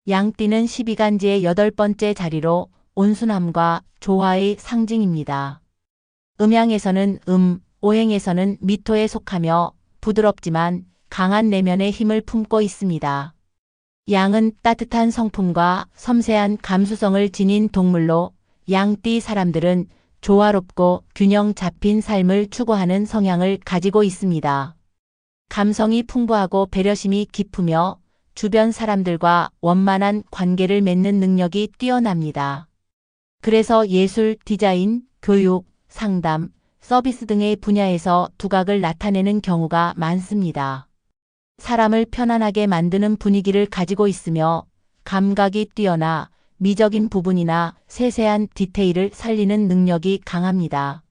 양띠는 12간지의 8번째 자리로 온순함과 조화의 상징입니다. 음양에서는 오행에서는 미토에 속하며 부드럽지만 강한 내면의 힘을 품고 있습니다. 양은 따뜻한 성품과 섬세한 감수성을 지닌 동물로 양띠 사람들은 조화롭고 균형 잡힌 삶을 추구하는 성향을 가지고 있습니다. 감성이 풍부하고 배려심이 깊으며 주변 사람들과 원만한 관계를 맺는 능력이 뛰어납니다. 그래서 예술, 디자인, 교육, 상담, 서비스 등의 분야에서 두각을 나타내는 경우가 많습니다. 사람을 편안하게 만드는 분위기를 가지고 있으며 감각이 뛰어나 미적인 부분이나 세세한 디테일을 살리는 능력이 강합니다.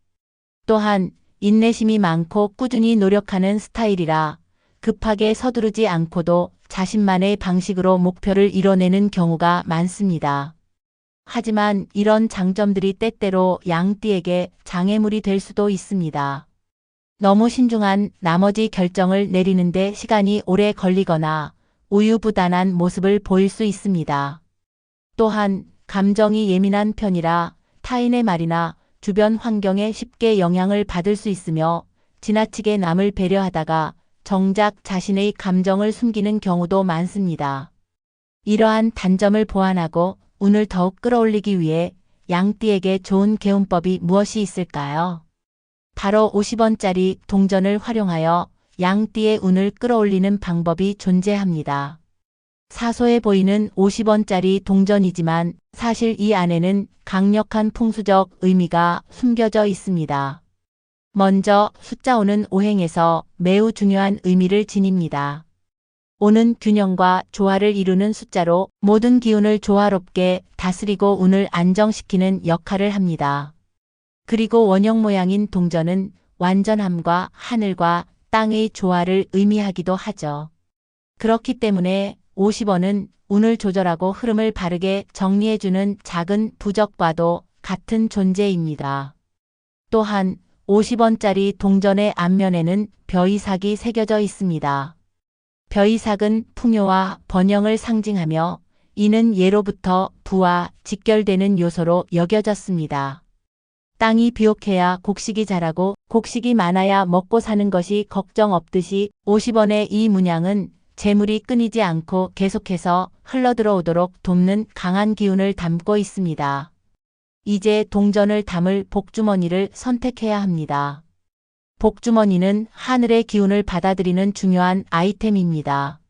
또한 인내심이 많고 꾸준히 노력하는 스타일이라 급하게 서두르지 않고도 자신만의 방식으로 목표를 이뤄내는 경우가 많습니다. 하지만 이런 장점들이 때때로 양띠에게 장애물이 될 수도 있습니다. 너무 신중한 나머지 결정을 내리는데 시간이 오래 걸리거나 우유부단한 모습을 보일 수 있습니다. 또한 감정이 예민한 편이라 타인의 말이나 주변 환경에 쉽게 영향을 받을 수 있으며 지나치게 남을 배려하다가 정작 자신의 감정을 숨기는 경우도 많습니다. 이러한 단점을 보완하고 운을 더욱 끌어올리기 위해 양띠에게 좋은 개운법이 무엇이 있을까요? 바로 50원짜리 동전을 활용하여 양띠의 운을 끌어올리는 방법이 존재합니다. 사소해 보이는 50원짜리 동전이지만 사실 이 안에는 강력한 풍수적 의미가 숨겨져 있습니다. 먼저 숫자 5는 오행에서 매우 중요한 의미를 지닙니다. 5는 균형과 조화를 이루는 숫자로 모든 기운을 조화롭게 다스리고 운을 안정시키는 역할을 합니다. 그리고 원형 모양인 동전은 완전함과 하늘과 땅의 조화를 의미하기도 하죠. 그렇기 때문에 50원은 운을 조절하고 흐름을 바르게 정리해주는 작은 부적과도 같은 존재입니다. 또한 50원짜리 동전의 앞면에는 벼이삭이 새겨져 있습니다. 벼이삭은 풍요와 번영을 상징하며 이는 예로부터 부와 직결되는 요소로 여겨졌습니다. 땅이 비옥해야 곡식이 자라고 곡식이 많아야 먹고 사는 것이 걱정 없듯이 50원의 이 문양은 재물이 끊이지 않고 계속해서 흘러들어오도록 돕는 강한 기운을 담고 있습니다. 이제 동전을 담을 복주머니를 선택해야 합니다. 복주머니는 하늘의 기운을 받아들이는 중요한 아이템입니다.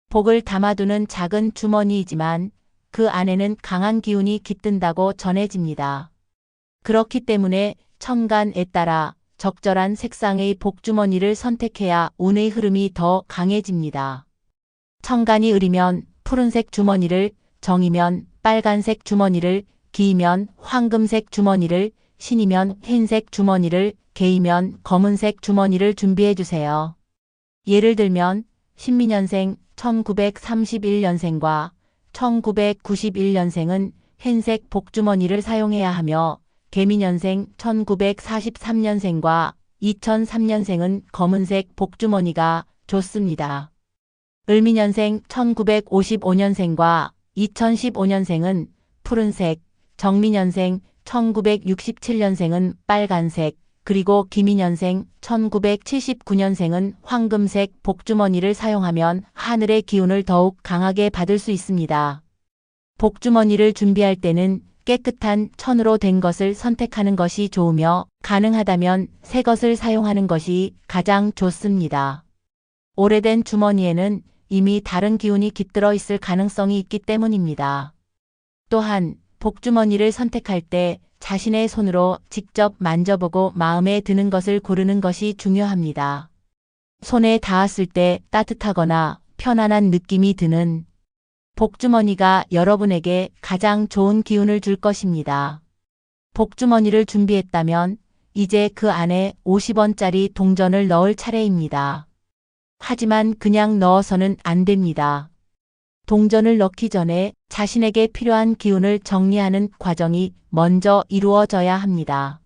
복을 담아두는 작은 주머니이지만 그 안에는 강한 기운이 깃든다고 전해집니다. 그렇기 때문에 천간에 따라 적절한 색상의 복주머니를 선택해야 운의 흐름이 더 강해집니다. 천간이 을이면 푸른색 주머니를, 정이면 빨간색 주머니를, 기이면 황금색 주머니를, 신이면 흰색 주머니를, 개이면 검은색 주머니를 준비해 주세요. 예를 들면 신민년생 1931년생과 1991년생은 흰색 복주머니를 사용해야 하며 개미년생 1943년생과 2003년생은 검은색 복주머니가 좋습니다. 을미년생 1955년생과 2015년생은 푸른색, 정미년생 1967년생은 빨간색, 그리고 기미년생 1979년생은 황금색 복주머니를 사용하면 하늘의 기운을 더욱 강하게 받을 수 있습니다. 복주머니를 준비할 때는 깨끗한 천으로 된 것을 선택하는 것이 좋으며 가능하다면 새 것을 사용하는 것이 가장 좋습니다. 오래된 주머니에는 이미 다른 기운이 깃들어 있을 가능성이 있기 때문입니다. 또한 복주머니를 선택할 때 자신의 손으로 직접 만져보고 마음에 드는 것을 고르는 것이 중요합니다. 손에 닿았을 때 따뜻하거나 편안한 느낌이 드는 복주머니가 여러분에게 가장 좋은 기운을 줄 것입니다. 복주머니를 준비했다면 이제 그 안에 50원짜리 동전을 넣을 차례입니다. 하지만 그냥 넣어서는 안 됩니다. 동전을 넣기 전에 자신에게 필요한 기운을 정리하는 과정이 먼저 이루어져야 합니다.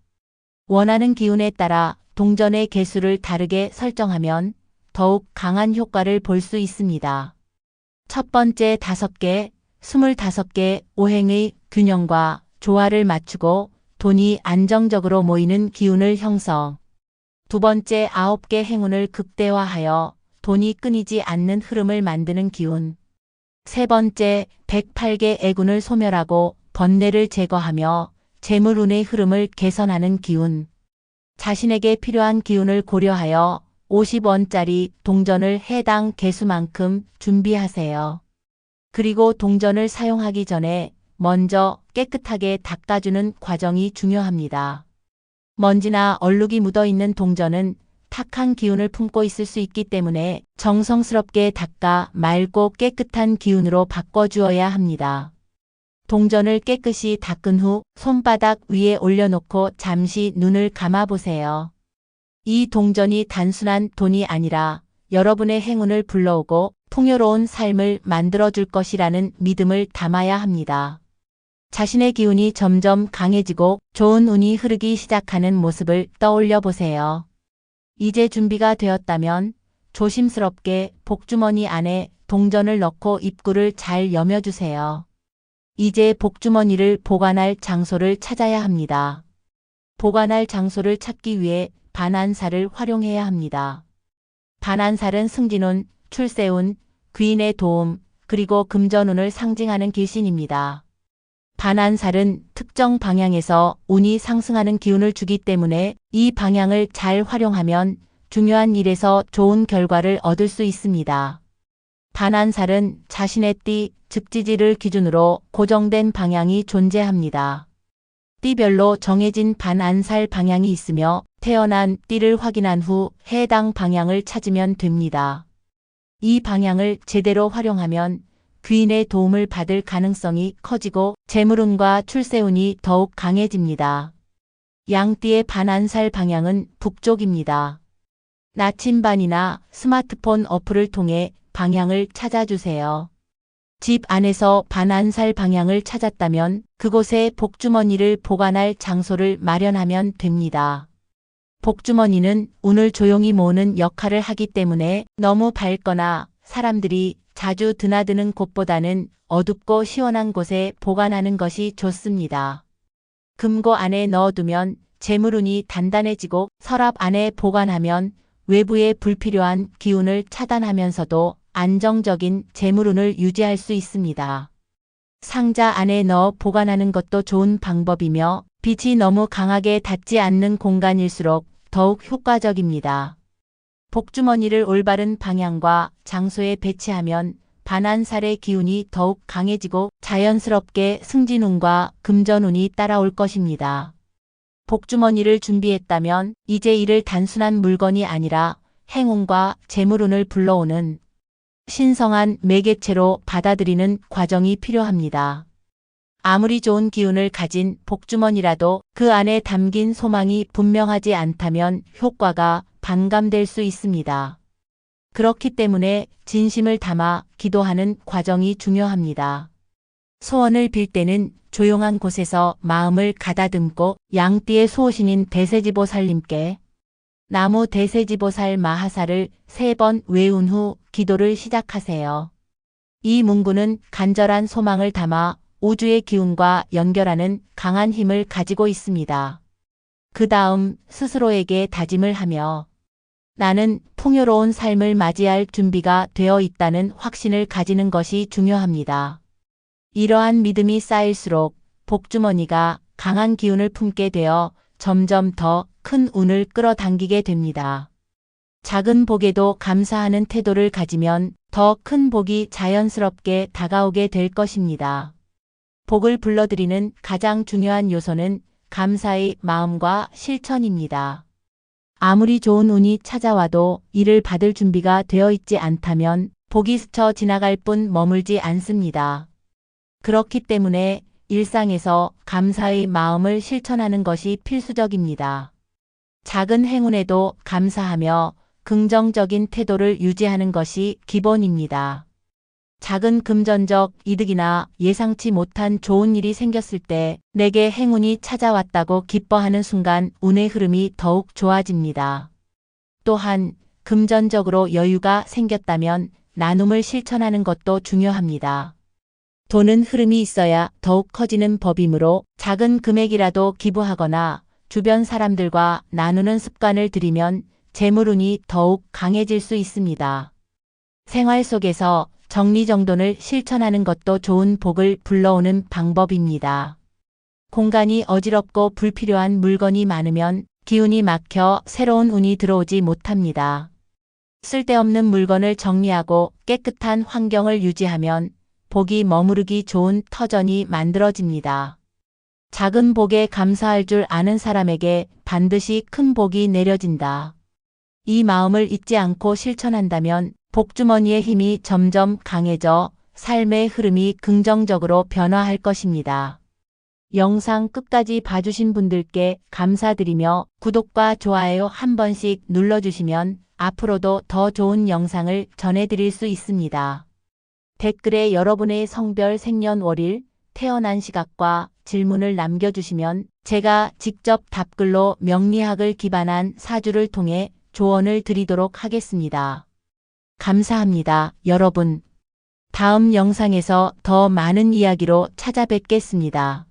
원하는 기운에 따라 동전의 개수를 다르게 설정하면 더욱 강한 효과를 볼 수 있습니다. 첫 번째 5개, 25개 오행의 균형과 조화를 맞추고 돈이 안정적으로 모이는 기운을 형성. 두 번째, 9개 행운을 극대화하여 돈이 끊이지 않는 흐름을 만드는 기운. 세 번째, 108개 애군을 소멸하고 번뇌를 제거하며 재물운의 흐름을 개선하는 기운. 자신에게 필요한 기운을 고려하여 50원짜리 동전을 해당 개수만큼 준비하세요. 그리고 동전을 사용하기 전에 먼저 깨끗하게 닦아주는 과정이 중요합니다. 먼지나 얼룩이 묻어있는 동전은 탁한 기운을 품고 있을 수 있기 때문에 정성스럽게 닦아 맑고 깨끗한 기운으로 바꿔주어야 합니다. 동전을 깨끗이 닦은 후 손바닥 위에 올려놓고 잠시 눈을 감아보세요. 이 동전이 단순한 돈이 아니라 여러분의 행운을 불러오고 풍요로운 삶을 만들어줄 것이라는 믿음을 담아야 합니다. 자신의 기운이 점점 강해지고 좋은 운이 흐르기 시작하는 모습을 떠올려 보세요. 이제 준비가 되었다면 조심스럽게 복주머니 안에 동전을 넣고 입구를 잘 여며주세요. 이제 복주머니를 보관할 장소를 찾아야 합니다. 보관할 장소를 찾기 위해 반환살을 활용해야 합니다. 반환살은 승진운, 출세운, 귀인의 도움, 그리고 금전운을 상징하는 길신입니다. 반환살은 특정 방향에서 운이 상승하는 기운을 주기 때문에 이 방향을 잘 활용하면 중요한 일에서 좋은 결과를 얻을 수 있습니다. 반환살은 자신의 띠, 즉지지를 기준으로 고정된 방향이 존재합니다. 띠별로 정해진 반환살 방향이 있으며 태어난 띠를 확인한 후 해당 방향을 찾으면 됩니다. 이 방향을 제대로 활용하면 귀인의 도움을 받을 가능성이 커지고 재물운과 출세운이 더욱 강해집니다. 양띠의 반환살 방향은 북쪽입니다. 나침반이나 스마트폰 어플을 통해 방향을 찾아주세요. 집 안에서 반환살 방향을 찾았다면 그곳에 복주머니를 보관할 장소를 마련하면 됩니다. 복주머니는 운을 조용히 모으는 역할을 하기 때문에 너무 밝거나 사람들이 자주 드나드는 곳보다는 어둡고 시원한 곳에 보관하는 것이 좋습니다. 금고 안에 넣어두면 재물운이 단단해지고 서랍 안에 보관하면 외부의 불필요한 기운을 차단하면서도 안정적인 재물운을 유지할 수 있습니다. 상자 안에 넣어 보관하는 것도 좋은 방법이며 빛이 너무 강하게 닿지 않는 공간일수록 더욱 효과적입니다. 복주머니를 올바른 방향과 장소에 배치하면 반환살의 기운이 더욱 강해지고 자연스럽게 승진운과 금전운이 따라올 것입니다. 복주머니를 준비했다면 이제 이를 단순한 물건이 아니라 행운과 재물운을 불러오는 신성한 매개체로 받아들이는 과정이 필요합니다. 아무리 좋은 기운을 가진 복주머니라도 그 안에 담긴 소망이 분명하지 않다면 효과가 반감될 수 있습니다. 그렇기 때문에 진심을 담아 기도하는 과정이 중요합니다. 소원을 빌 때는 조용한 곳에서 마음을 가다듬고 양띠의 수호신인 대세지보살님께 나무 대세지보살 마하사를 3번 외운 후 기도를 시작하세요. 이 문구는 간절한 소망을 담아 우주의 기운과 연결하는 강한 힘을 가지고 있습니다. 그 다음 스스로에게 다짐을 하며 나는 풍요로운 삶을 맞이할 준비가 되어 있다는 확신을 가지는 것이 중요합니다. 이러한 믿음이 쌓일수록 복주머니가 강한 기운을 품게 되어 점점 더 큰 운을 끌어당기게 됩니다. 작은 복에도 감사하는 태도를 가지면 더 큰 복이 자연스럽게 다가오게 될 것입니다. 복을 불러들이는 가장 중요한 요소는 감사의 마음과 실천입니다. 아무리 좋은 운이 찾아와도 이를 받을 준비가 되어 있지 않다면 복이 스쳐 지나갈 뿐 머물지 않습니다. 그렇기 때문에 일상에서 감사의 마음을 실천하는 것이 필수적입니다. 작은 행운에도 감사하며 긍정적인 태도를 유지하는 것이 기본입니다. 작은 금전적 이득이나 예상치 못한 좋은 일이 생겼을 때 내게 행운이 찾아왔다고 기뻐하는 순간 운의 흐름이 더욱 좋아집니다. 또한 금전적으로 여유가 생겼다면 나눔을 실천하는 것도 중요합니다. 돈은 흐름이 있어야 더욱 커지는 법이므로 작은 금액이라도 기부하거나 주변 사람들과 나누는 습관을 들이면 재물운이 더욱 강해질 수 있습니다. 생활 속에서 정리정돈을 실천하는 것도 좋은 복을 불러오는 방법입니다. 공간이 어지럽고 불필요한 물건이 많으면 기운이 막혀 새로운 운이 들어오지 못합니다. 쓸데없는 물건을 정리하고 깨끗한 환경을 유지하면 복이 머무르기 좋은 터전이 만들어집니다. 작은 복에 감사할 줄 아는 사람에게 반드시 큰 복이 내려진다. 이 마음을 잊지 않고 실천한다면 복주머니의 힘이 점점 강해져 삶의 흐름이 긍정적으로 변화할 것입니다. 영상 끝까지 봐주신 분들께 감사드리며 구독과 좋아요 한 번씩 눌러주시면 앞으로도 더 좋은 영상을 전해드릴 수 있습니다. 댓글에 여러분의 성별, 생년월일, 태어난 시각과 질문을 남겨주시면 제가 직접 답글로 명리학을 기반한 사주를 통해 조언을 드리도록 하겠습니다. 감사합니다, 여러분. 다음 영상에서 더 많은 이야기로 찾아뵙겠습니다.